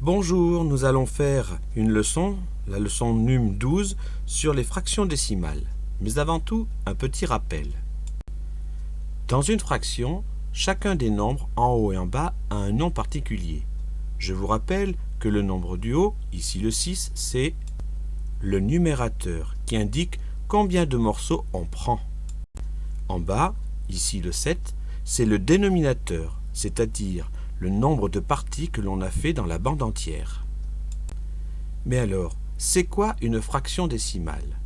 Bonjour, nous allons faire une leçon, la leçon num 12, sur les fractions décimales. Mais avant tout, un petit rappel. Dans une fraction, chacun des nombres en haut et en bas a un nom particulier. Je vous rappelle que le nombre du haut, ici le 6, c'est le numérateur qui indique combien de morceaux on prend. En bas, ici le 7, c'est le dénominateur, c'est-à-dire le nombre de parties que l'on a fait dans la bande entière. Mais alors, c'est quoi une fraction décimale?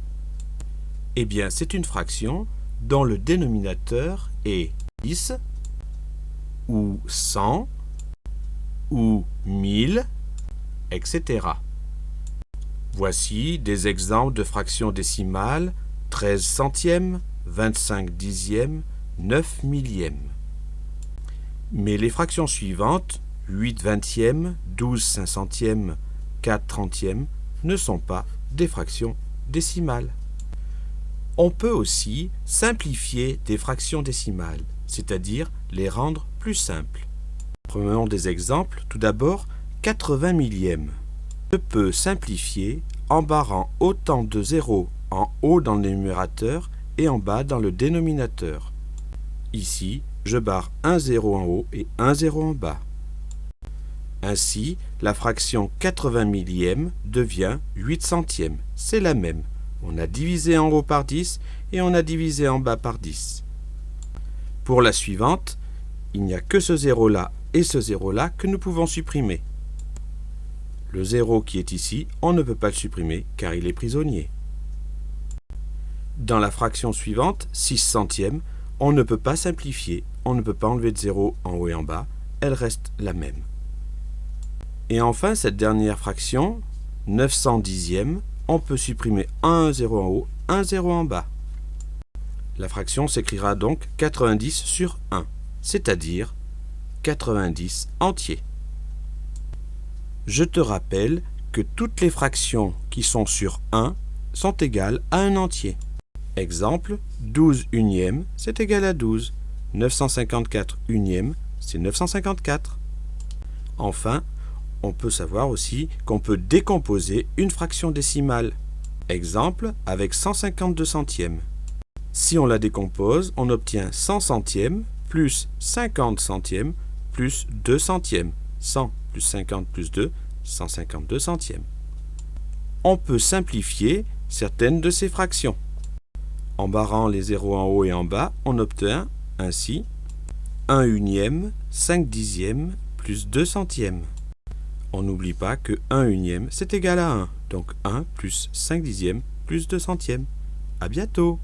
Eh bien, c'est une fraction dont le dénominateur est 10, ou 100, ou 1000, etc. Voici des exemples de fractions décimales: 13 centièmes, 25 dixièmes, 9 millièmes. Mais les fractions suivantes, 8 vingtièmes, 12 cinquantièmes, 4 trentièmes, ne sont pas des fractions décimales. On peut aussi simplifier des fractions décimales, c'est-à-dire les rendre plus simples. Prenons des exemples. Tout d'abord, 80 millièmes. Je peux simplifier en barrant autant de zéros en haut dans le numérateur et en bas dans le dénominateur. Ici, je barre un zéro en haut et un zéro en bas. Ainsi, la fraction 80 millièmes devient 8 centièmes. C'est la même. On a divisé en haut par 10 et on a divisé en bas par 10. Pour la suivante, il n'y a que ce zéro-là et ce zéro-là que nous pouvons supprimer. Le zéro qui est ici, on ne peut pas le supprimer car il est prisonnier. Dans la fraction suivante, 6 centièmes, on ne peut pas simplifier, on ne peut pas enlever de 0 en haut et en bas, elle reste la même. Et enfin, cette dernière fraction, 900 dixièmes, on peut supprimer un 0 en haut, un 0 en bas. La fraction s'écrira donc 90 sur 1, c'est-à-dire 90 entiers. Je te rappelle que toutes les fractions qui sont sur 1 sont égales à un entier. Exemple, 12 unièmes, c'est égal à 12. 954 unièmes, c'est 954. Enfin, on peut savoir aussi qu'on peut décomposer une fraction décimale. Exemple, avec 152 centièmes. Si on la décompose, on obtient 100 centièmes plus 50 centièmes plus 2 centièmes. 100 plus 50 plus 2, 152 centièmes. On peut simplifier certaines de ces fractions. En barrant les zéros en haut et en bas, on obtient ainsi 1 unième, 5 dixièmes plus 2 centièmes. On n'oublie pas que 1 unième, c'est égal à 1. Donc 1 plus 5 dixièmes plus 2 centièmes. À bientôt!